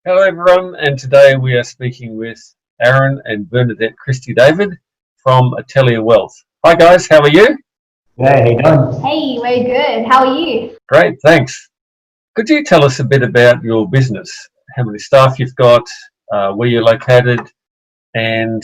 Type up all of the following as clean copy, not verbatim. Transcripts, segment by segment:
Hello everyone, and today we are speaking with Aaron and Bernadette Christie David from Atelier Wealth. Hi guys, how are you? Hey, how you doing? Hey, we're good. How are you? Great, thanks. Could you tell us a bit about your business? How many staff you've got, where you're located, and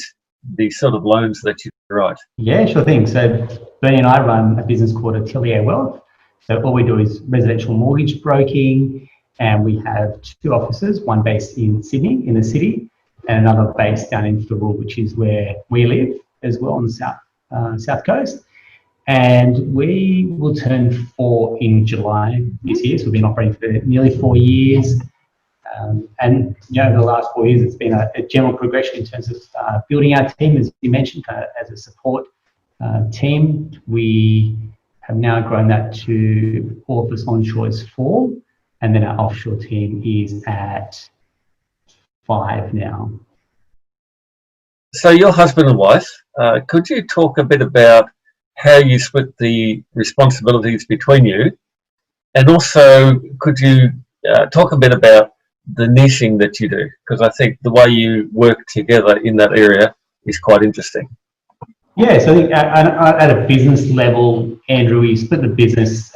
the sort of loans that you write? Yeah, sure thing. So Bernie and I run a business called Atelier Wealth. So all we do is residential mortgage broking, and we have two offices, one based in Sydney, in the city, and another based down in Thurrool, which is where we live as well on the south coast. And we will turn 4 in July this year. So we've been operating for nearly 4 years. And over the last 4 years, it's been a general progression in terms of building our team, as you mentioned, as a support team. We have now grown that to all of us onshore is 4, and then our offshore team is at 5 now. So you're husband and wife. Could you talk a bit about how you split the responsibilities between you? And also, could you talk a bit about the niching that you do? Because I think the way you work together in that area is quite interesting. Yeah, so I think at a business level, Andrew, we split the business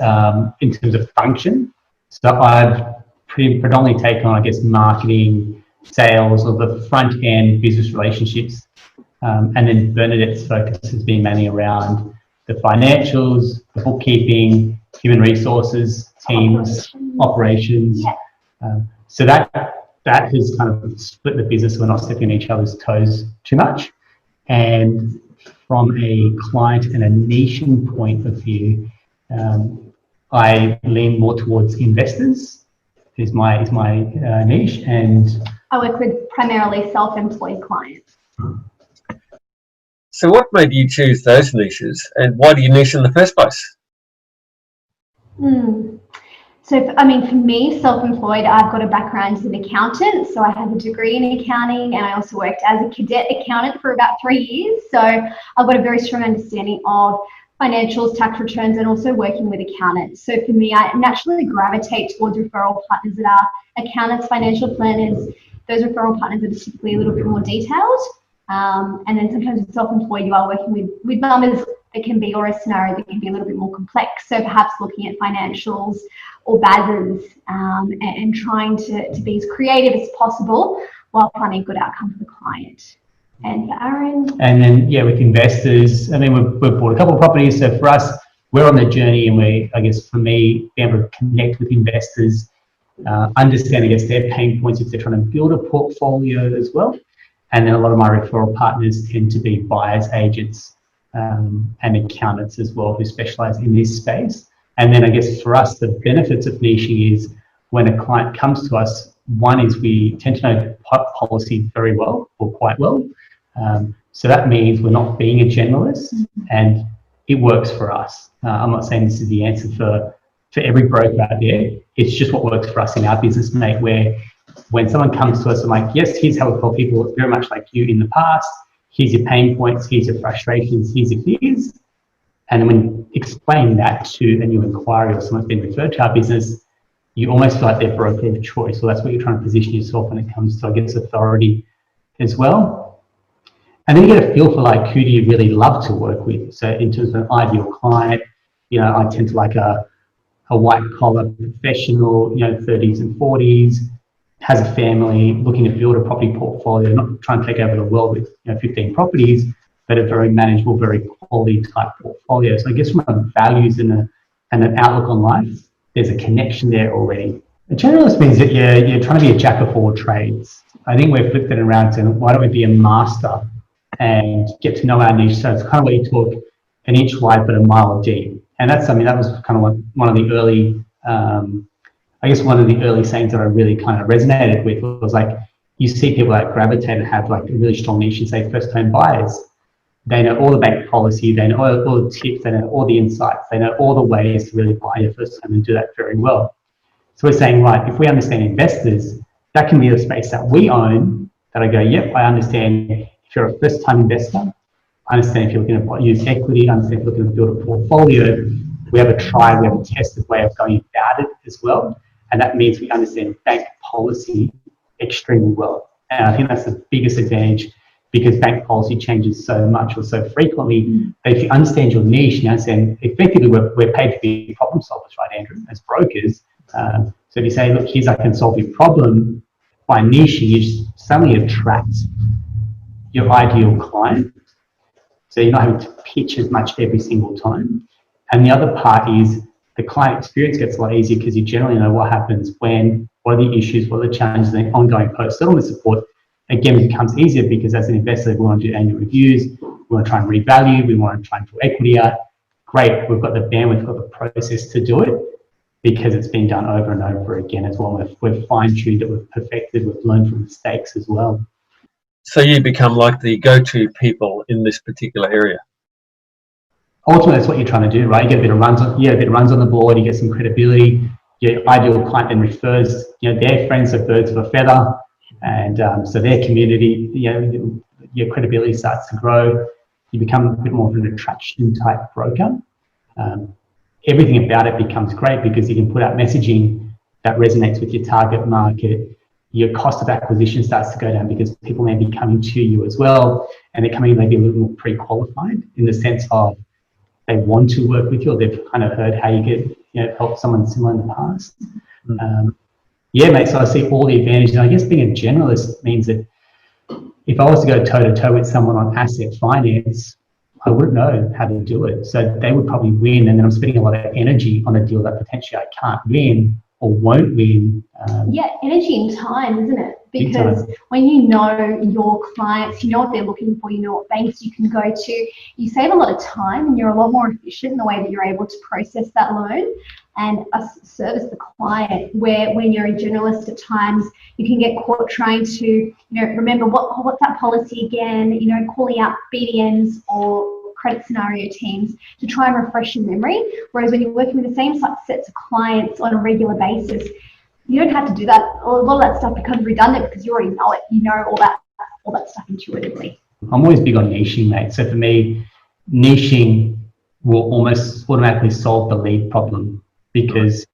in terms of function. So I've predominantly taken on, I guess, marketing, sales, or the front end business relationships. And then Bernadette's focus has been mainly around the financials, the bookkeeping, human resources, teams, operations. So that has kind of split the business. We're not stepping on each other's toes too much. And from a client and a niching point of view, I lean more towards investors is my niche, and I work with primarily self-employed clients. So what made you choose those niches, and why do you niche in the first place? So, for me, self-employed, I've got a background as an accountant. So I have a degree in accounting, and I also worked as a cadet accountant for about 3 years. So I've got a very strong understanding of financials, tax returns, and also working with accountants. So for me, I naturally gravitate towards referral partners that are accountants, financial planners, those referral partners that are typically a little bit more detailed. And then sometimes with self-employed, you are working with numbers that can be, or a scenario that can be a little bit more complex. So perhaps looking at financials or BASs and trying to be as creative as possible while finding a good outcome for the client. And for Aaron? And then, with investors, we've bought a couple of properties. So for us, we're on the journey, and for me, being able to connect with investors, understand, their pain points if they're trying to build a portfolio as well. And then a lot of my referral partners tend to be buyers agents and accountants as well, who specialize in this space. And then for us, the benefits of niching is when a client comes to us, one is we tend to know policy very well, or quite well. So that means we're not being a generalist, and it works for us. I'm not saying this is the answer for every broker out there. It's just what works for us in our business, mate, where when someone comes to us, I'm like, yes, here's how we help people very much like you in the past. Here's your pain points, here's your frustrations, here's your fears. And when you explain that to a new inquiry or someone's been referred to our business, you almost feel like their broker of choice. So that's what you're trying to position yourself when it comes to, authority as well. And then you get a feel for who do you really love to work with. So in terms of an ideal client, I tend to like a white collar professional, 30s and 40s, has a family, looking to build a property portfolio, not trying to take over the world with 15 properties, but a very manageable, very quality type portfolio. So from a values and an outlook on life, there's a connection there already. A generalist means that you're trying to be a jack of all trades. I think we've flipped it around saying, why don't we be a master and get to know our niche? So it's kind of where you talk an inch wide but a mile deep. And that's something that was kind of one of the early one of the early sayings that I really kind of resonated with was you see people that gravitate and have a really strong niche, say first home buyers. They know all the bank policy, they know all the tips, they know all the insights, they know all the ways to really buy your first home and do that very well. So we're saying, right, if we understand investors, that can be the space that we own, that I go, yep, I understand if you're a first time investor, I understand if you're looking to use equity, I understand if you're looking to build a portfolio. We have a tried, we have a tested way of going about it as well. And that means we understand bank policy extremely well. And I think that's the biggest advantage, because bank policy changes so much or so frequently. That if you understand your niche, you understand effectively we're paid to be problem solvers, right, Andrew, as brokers. So if you say, look, here's I can solve your problem, by niching, you suddenly attract your ideal client. So you're not having to pitch as much every single time. And the other part is the client experience gets a lot easier, because you generally know what happens when, what are the issues, what are the challenges, and ongoing post-settlement support. Again, it becomes easier because as an investor, we want to do annual reviews, we want to try and revalue, we want to try and pull equity out. Great, we've got the bandwidth, we've got the process to do it, because it's been done over and over again as well. We've fine-tuned it, we've perfected, we've learned from mistakes as well. So you become like the go-to people in this particular area. Ultimately, that's what you're trying to do, right? You get a bit of runs on the board, you get some credibility. Your ideal client then refers, their friends are birds of a feather, and so their community, your credibility starts to grow. You become a bit more of an attraction type broker. Everything about it becomes great, because you can put out messaging that resonates with your target market. Your cost of acquisition starts to go down, because people may be coming to you as well, and they're coming maybe a little more pre-qualified in the sense of they want to work with you, or they've kind of heard how you get help someone similar in the past. Yeah, mate, so I see all the advantages. And I guess being a generalist means that if I was to go toe-to-toe with someone on asset finance, I wouldn't know how to do it. So they would probably win, and then I'm spending a lot of energy on a deal that potentially I can't win or won't win. Yeah, energy and time, isn't it? Because when you know your clients, you know what they're looking for, you know what banks you can go to, you save a lot of time, and you're a lot more efficient in the way that you're able to process that loan and service the client. Where when you're a generalist, at times you can get caught trying to remember what's that policy again, calling out BDMs or credit scenario teams to try and refresh your memory. Whereas when you're working with the same sets of clients on a regular basis, you don't have to do that. A lot of that stuff becomes redundant, because you already know it. You know all that stuff intuitively. I'm always big on niching, mate. So for me, niching will almost automatically solve the lead problem, because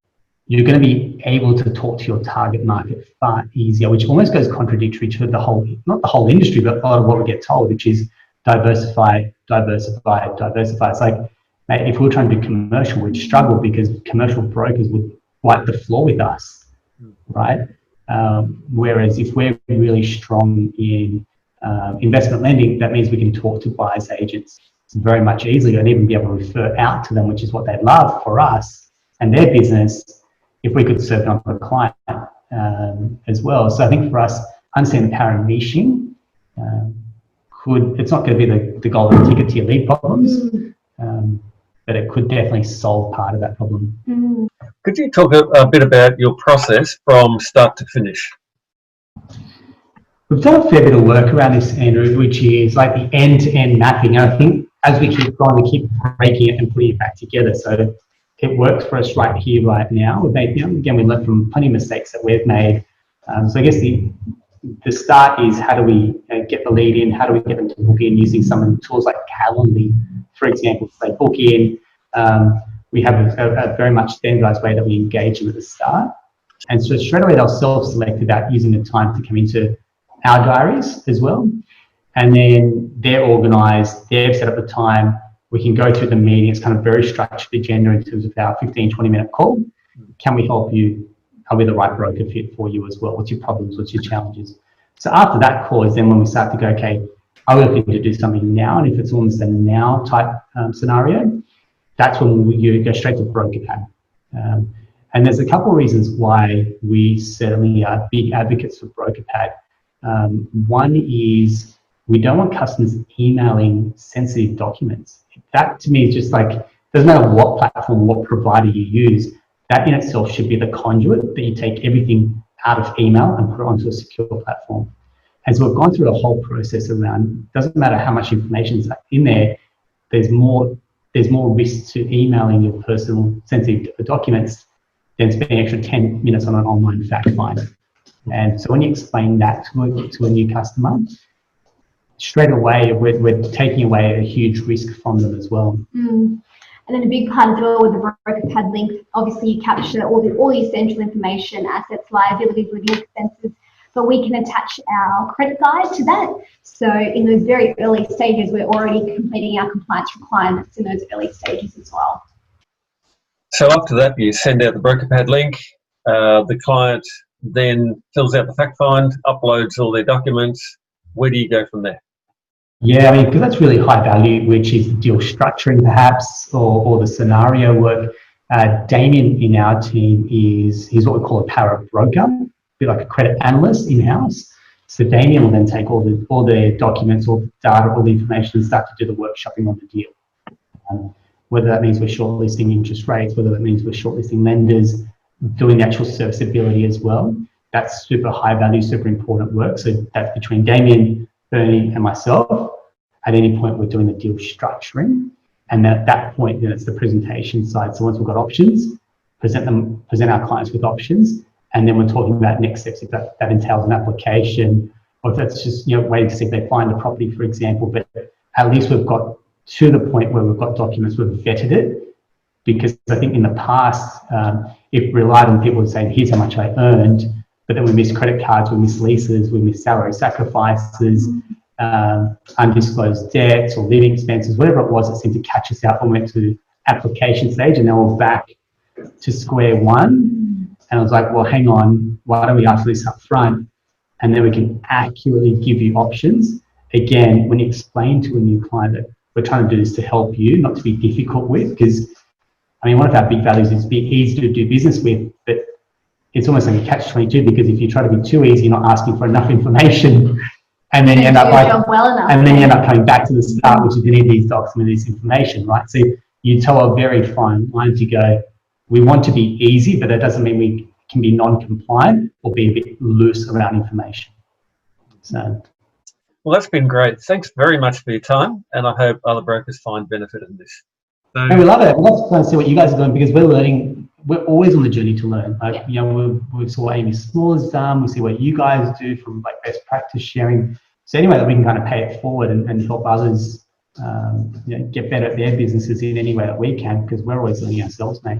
you're going to be able to talk to your target market far easier, which almost goes contradictory to not the whole industry, but a lot of what we get told, which is diversify, diversify, diversify. It's like, mate, if we were trying to do commercial, we'd struggle, because commercial brokers would wipe the floor with us. Right? Whereas if we're really strong in investment lending, that means we can talk to buyers agents very much easily, and even be able to refer out to them, which is what they love for us and their business, if we could serve them on the client as well. So I think for us, understanding the power of niching, it's not going to be the golden ticket to your lead problems, but it could definitely solve part of that problem. Could you talk a bit about your process from start to finish? We've done a fair bit of work around this, Andrew, which is like the end-to-end mapping. And I think as we keep going, we keep breaking it and putting it back together. So it works for us right here, right now. Again, we learned from plenty of mistakes that we've made. So I guess the start is, how do we get the lead in? How do we get them to book in using some tools like Calendly, for example? So they book in. We have a very much standardized way that we engage them at the start. And so straight away, they'll self-select about using the time to come into our diaries as well. And then they're organized, they've set up the time. We can go through the meeting. It's kind of very structured agenda in terms of our 15, 20-minute call. Can we help you? Are we the right broker fit for you as well? What's your problems? What's your challenges? So after that call is then when we start to go, okay, are we looking to do something now? And if it's almost a now type scenario, that's when you go straight to Brokerpad. And there's a couple of reasons why we certainly are big advocates for Brokerpad. One is we don't want customers emailing sensitive documents. That to me is just like, doesn't matter what platform, what provider you use, that in itself should be the conduit that you take everything out of email and put it onto a secure platform. And so we've gone through a whole process around, doesn't matter how much information is in there, there's more risk to emailing your personal sensitive documents than spending extra 10 minutes on an online fact find. And so when you explain that to a new customer, straight away we're taking away a huge risk from them as well. And then a big part as well with the Brokerpad link, obviously you capture all the essential information, assets, liabilities, living expenses. but we can attach our credit guide to that. So in those very early stages, we're already completing our compliance requirements in those early stages as well. So after that, you send out the Brokerpad link. The client then fills out the fact find, uploads all their documents. Where do you go from there? Yeah, I mean, because that's really high value, which is deal structuring perhaps, or the scenario work. Damien in our team he's what we call a para broker, a bit like a credit analyst in-house. So Damien will then take all the documents, all the data, all the information and start to do the workshopping on the deal. Whether that means we're shortlisting interest rates, whether that means we're shortlisting lenders, doing the actual serviceability as well. That's super high value, super important work. So that's between Damien, Bernie and myself. At any point we're doing the deal structuring. And at that point, then it's the presentation side. So once we've got options, present our clients with options, and then we're talking about next steps if that entails an application, or if that's just waiting to see if they find a property, for example. But at least we've got to the point where we've got documents, we've vetted it, because I think in the past it relied on people saying, here's how much I earned, but then we missed credit cards, we missed leases, we missed salary sacrifices, undisclosed debts or living expenses, whatever it was that seemed to catch us out when we went to application stage, and now we're back to square one. And I was like, well, hang on, why don't we ask this up front, and then we can accurately give you options. Again, when you explain to a new client that we're trying to do this to help you, not to be difficult with, because I mean, one of our big values is be easy to do business with, but it's almost like a catch-22, because if you try to be too easy, you're not asking for enough information. And then you end up coming back to the start, which is you need these docs and this information, right? So you tell a very fine line to go, we want to be easy, but that doesn't mean we can be non-compliant or be a bit loose around information. So, well, that's been great. Thanks very much for your time, and I hope other brokers find benefit in this. So, and we love it. We love to see what you guys are doing, because we're learning. We're always on the journey to learn. Like, we saw what Amy Small has done. We see what you guys do from like best practice sharing. So anyway, that we can kind of pay it forward and help others get better at their businesses in any way that we can, because we're always learning ourselves, mate.